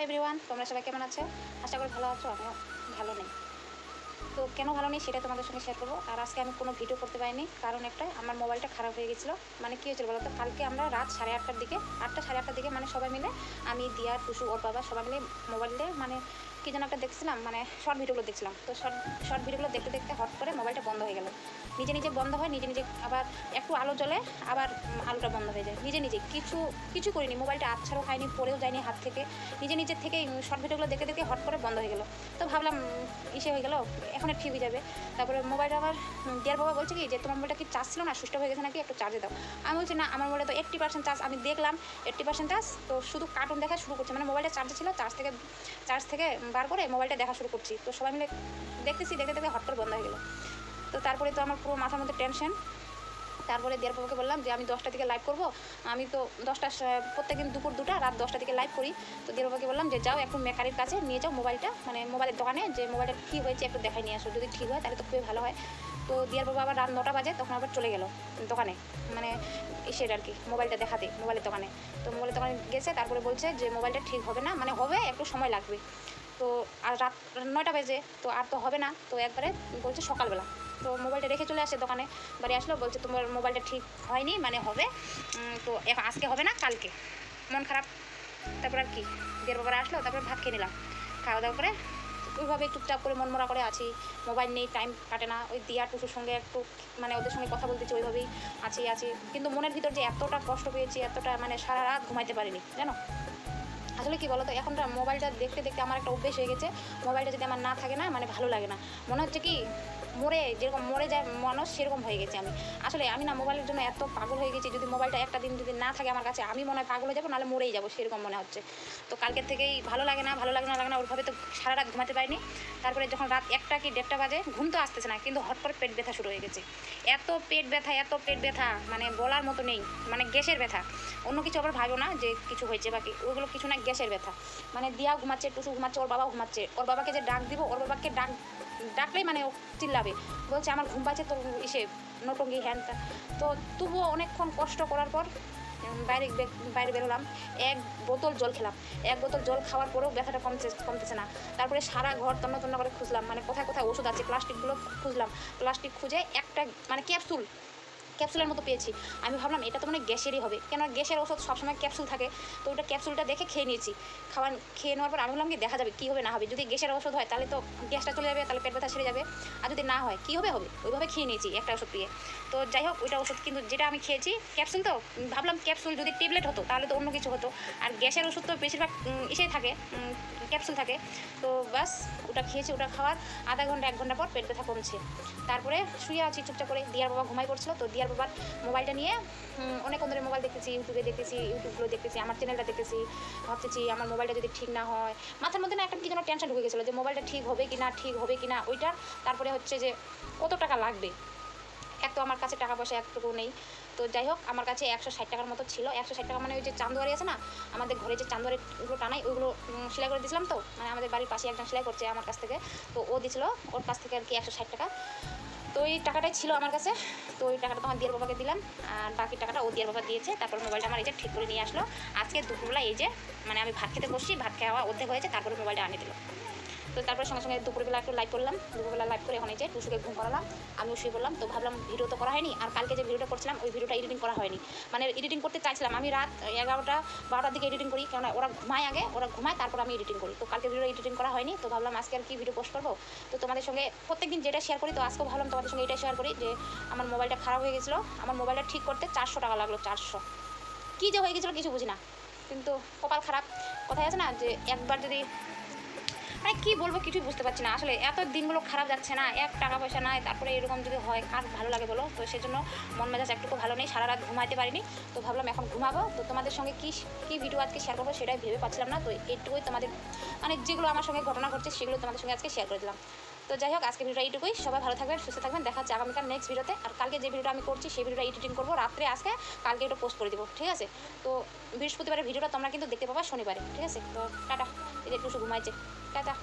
Everyone, তোমরা সবাই কেমন আছো? আশা করি ভালো আছো। আমিও ভালো নেই। তো কেন ভালো নেই সেটা তোমাদের সঙ্গে শেয়ার করবো। আর আজকে আমি কোনো ভিডিও করতে পারিনি, কারণ একটা আমার মোবাইলটা খারাপ হয়ে গেছিলো। মানে কী হয়েছিল বলো তো, কালকে আমরা রাত 8:30টার দিকে, 8টা-8:30টার দিকে মানে সবাই মিলে, আমি, দিয়া, টুসু, ওর বাবা সবাই মিলে মোবাইলে মানে কী যেন একটা দেখছিলাম, মানে শর্ট ভিডিওগুলো দেখছিলাম। তো শর্ট ভিডিওগুলো দেখতে দেখতে হট করে মোবাইলটা বন্ধ হয়ে গেল। নিজে নিজে বন্ধ হয়, নিজে নিজে আবার একটু আলো জ্বলে, আবার আলোটা বন্ধ হয়ে যায় নিজে নিজে। কিছু করিনি, মোবাইলটা আছাড়ও খাইনি, পড়েও যায়নি হাত থেকে, নিজে থেকেই শর্ট ভিডিওগুলো দেখে দেখে হট করে বন্ধ হয়ে গেলো। তো ভাবলাম ইসে হয়ে গেলো, এখন ঠিক হয়ে যাবে। তারপরে মোবাইলটা আমার দিয়ার বাবা বলছে কি যে তোমার মোবাইলটা কি চার্জ ছিল না, সুইচ অফ হয়ে গেছে নাকি, একটু চার্জে দাও। আমি বলছি না, আমার মোবাইলে তো 80% চার্জ। আমি দেখলাম 80% চার্জ, তো শুধু কার্টুন দেখা শুরু করছে। মানে মোবাইলটা চার্জে ছিল, চার্জ থেকে বার করে মোবাইলটা দেখা শুরু করছি। তো সবাই মিলে দেখতেছি, দেখতে দেখতে হট করে বন্ধ হয়ে গেলো। তো তারপরে তো আমার পুরো মাথার মধ্যে টেনশন। তারপরে দিয়ার বাবাকে বললাম যে আমি 10টা থেকে লাইভ করবো। আমি তো 10টা প্রত্যেকদিন দুপুর 2টা রাত 10টা থেকে লাইভ করি। তো দিয়ার বাবাকে বললাম যে যাও একটু মেকারের কাছে নিয়ে যাও মোবাইলটা, মানে মোবাইলের দোকানে, যে মোবাইলটা ঠিক হয়েছে একটু দেখাই নিয়ে আসো। যদি ঠিক হয় তাহলে তো খুবই ভালো হয়। তো দিয়ার বাবা আবার রাত 9টা বাজে, তখন আবার চলে গেল দোকানে, মানে এসে আর কি মোবাইলটা দেখাতে মোবাইলের দোকানে। তো মোবাইলের দোকানে গেছে, তারপরে বলছে যে মোবাইলটা ঠিক হবে না, মানে হবে একটু সময় লাগবে। তো আর রাত 9টা বাজে, তো আর তো হবে না। তো একবারে বলছে সকালবেলা। তো মোবাইলটা রেখে চলে আসে দোকানে, বাড়ি আসলো, বলছে তোমার মোবাইলটা ঠিক হয়নি, মানে হবে, তো এখন আজকে হবে না, কালকে। মন খারাপ। তারপর আর কি, দেড় বাবার আসলো, তারপরে ভাত খেয়ে নিলাম। খাওয়া দাওয়া করে ওইভাবে চুপচাপ করে মন মরা করে আছি। মোবাইল নেই, টাইম কাটে না। ওই দিয়া টুসুর সঙ্গে একটু মানে ওদের সঙ্গে কথা বলতেছি, ওইভাবেই আছি। কিন্তু মনের ভিতর যে এতটা কষ্ট পেয়েছি, এতটা মানে সারা রাত ঘুমাইতে পারিনি জানো। আসলে কি বলতো, এখনটা মোবাইলটা দেখতে দেখতে আমার একটা অভ্যেস হয়ে গেছে। মোবাইলটা যদি আমার না থাকে না, মানে ভালো লাগে না। মনে হচ্ছে কি যেরকম মরে যায় মানুষ, সেরকম হয়ে গেছে আমি। আসলে আমি না মোবাইলের জন্য এত পাগল হয়ে গেছি। যদি মোবাইলটা একটা দিন যদি না থাকে আমার কাছে, আমি মনে হয় পাগল হয়ে যাবো, নাহলে মরেই যাবো, সেরকম মনে হচ্ছে। তো কালকের থেকেই ভালো লাগে না ওইভাবে তো সারা রাত ঘুমাতে পারিনি। তারপরে যখন রাত 1টা কি 1:30টা বাজে, ঘুম তো আসতেছে না, কিন্তু হট করে পেট ব্যথা শুরু হয়ে গেছে। এত পেট ব্যথা মানে বলার মতো নেই। মানে গ্যাসের ব্যথা, অন্য কিছু আবার ভাবো না যে কিছু হয়েছে বাকি, ওইগুলো কিছু না, গ্যাসের ব্যথা। মানে দিয়াও ঘুমাচ্ছে, টুসু ঘুমাচ্ছে, ওর বাবাও ঘুমাচ্ছে। ওর বাবাকে যে ডাক দিব, ওর বাবাকে ডাকলেই মানে ও চিল্লাবে, বলছে আমার ঘুম পাচ্ছে, তো ইসে নটঙ্গি হ্যানটা। তো তবুও অনেকক্ষণ কষ্ট করার পর বাইরে বেরোলাম। 1 বোতল জল খেলাম। 1 বোতল জল খাওয়ার পরেও ব্যথাটা কমতেছে না। তারপরে সারা ঘর তন্ন করে খুঁজলাম, মানে কোথায় কোথায় ওষুধ আছে, প্লাস্টিকগুলো খুঁজলাম। প্লাস্টিক খুঁজে একটা মানে ক্যাপসুলের মতো পেয়েছি। আমি ভাবলাম এটা তো মানে গ্যাসেরই হবে, কেন গ্যাসের ওষুধ সবসময় ক্যাপসুল থাকে। তো ওটা ক্যাপসুলটা দেখে খেয়ে নিয়েছি। খেয়ে নেওয়ার পর আমি ভাবলাম কি দেখা যাবে কী হবে না হবে। যদি গ্যাসের ওষুধ হয় তাহলে তো গ্যাসটা চলে যাবে, তাহলে পেট ব্যথা সেরে যাবে। আর যদি না হয় কী হবে ওইভাবে খেয়ে নিয়েছি একটা ওষুধ পেয়ে। তো যাই হোক, ওইটা ওষুধ কিন্তু যেটা আমি খেয়েছি ক্যাপসুল, তো ভাবলাম ক্যাপসুল যদি ট্যাবলেট হতো তাহলে তো অন্য কিছু হতো। আর গ্যাসের ওষুধ তো বেশিরভাগ এসেই থাকে, ক্যাপসুল থাকে। তো বাস ওটা খেয়েছি। ওটা খাওয়ার আধা ঘন্টা 1 ঘন্টা পর পেট ব্যথা কমছে। তারপরে শুয়ে আছি চুপচাপ করে। দিয়ার বাবা ঘুমাই পড়ছিল। তো দিয়ার বাবার মোবাইলটা নিয়ে অনেকক্ষণ ধরে মোবাইল দেখতেছি, ইউটিউবগুলো দেখতেছি, আমার চ্যানেলটা দেখতেছি। ভাবতেছি আমার মোবাইলটা যদি ঠিক না হয়, মাথার মধ্যে না একটা কি যেন টেনশন ঢুকে গেছিলো যে মোবাইলটা ঠিক হবে কি না ওইটা। তারপরে হচ্ছে যে কত টাকা লাগবে, এক তো আমার কাছে টাকা পয়সা একটুকু নেই। তো যাই হোক, আমার কাছে 160 টাকার মতো ছিল। 160 টাকা মানে ওই যে চান্দুয়ারি আছে না, আমাদের ঘরে যে চান্দুয়ারিগুলো টানাই, ওইগুলো সেলাই করে দিয়েছিলাম। তো মানে আমাদের বাড়ির পাশে একজন সেলাই করছে আমার কাছ থেকে, তো ও দিয়েছিলো, ওর কাছ থেকে আর কি 160 টাকা। তো ওই টাকাটাই ছিল আমার কাছে। তো ওই টাকাটা তোমার দিয়ার বাবাকে দিলাম, আর বাকি টাকাটা ও দিয়ার বাবা দিয়েছে। তারপর মোবাইলটা আমার এই যে ঠিক করে নিয়ে আসলো আজকে দুপুরবেলা। এই যে মানে আমি ভাত খেতে বসছি, ভাত খাওয়া অর্ধেক হয়েছে, তারপরে মোবাইলটা আনিয়ে দিল। তো তারপরে সঙ্গে সঙ্গে দুপুরবেলা একটু লাইভ করলাম। দুপুরবেলা লাইভ করে এখন এই যে টুসুকে ঘুম করালাম, আমিও শুয়ে বললাম। তো ভাবলাম ভিডিও তো করা হয়নি, আর কালকে যে ভিডিওটা করছিলাম ওই ভিডিওটা এডিটিং করা হয়নি। মানে এডিটিং করতে চাইছিলাম আমি রাত 11টা 12টার দিকে এডিটিং করি, কেননা ওরা ঘুমায় তারপর আমি এডিটিং করি। তো কালকে ভিডিও এডিটিং করা হয়নি। তো ভাবলাম আজকে আর কি ভিডিও পোস্ট করবো। তো তোমাদের সঙ্গে প্রত্যেকদিন যেটা শেয়ার করি, তো আজকেও ভাবলাম তোমাদের সঙ্গে এটা শেয়ার করি যে আমার মোবাইলটা খারাপ হয়ে গেছিলো। আমার মোবাইলটা ঠিক করতে 400 টাকা লাগলো। 400 কী যে হয়ে গেছিলো কিছু বুঝি না, কিন্তু কপাল খারাপ। কথায় আছে না যে একবার যদি, মানে কী বলবো কিছুই বুঝতে পারছি না। আসলে এত দিনগুলো খারাপ যাচ্ছে না, টাকা পয়সা নাই, তারপরে এরকম যদি হয় কার ভালো লাগে বলো। তো সেজন্য মন মেজাজ একটুকু ভালো নেই, সারা রাত ঘুমাইতে পারিনি। তো ভাবলাম এখন ঘুমাবো। তো তোমাদের সঙ্গে কী ভিডিও আজকে শেয়ার করবো সেটাই ভেবে পাচ্ছিলাম না। তো এইটুকুই তোমাদের মানে যেগুলো আমার সঙ্গে ঘটনা ঘটছে সেগুলো তোমাদের সঙ্গে আজকে শেয়ার করে দিলাম। তো যাই হোক, আজকে ভিডিওটা এইটুকুই। সবাই ভালো থাকবেন, সুস্থ থাকবেন। দেখা হচ্ছে আগামীকাল নেক্সট ভিডিওতে। আর কালকে যে ভিডিওটা আমি করছি সেই ভিডিওটা এডিটিং করবো রাত্রে, আজকে কালকে এটা পোস্ট করে দেবো, ঠিক আছে। তো বৃহস্পতিবারের ভিডিওটা তোমরা কিন্তু দেখতে পাবা শনিবারে, ঠিক আছে। তো টাটা। এই যে একটু ঘুমাইছে, টাটা।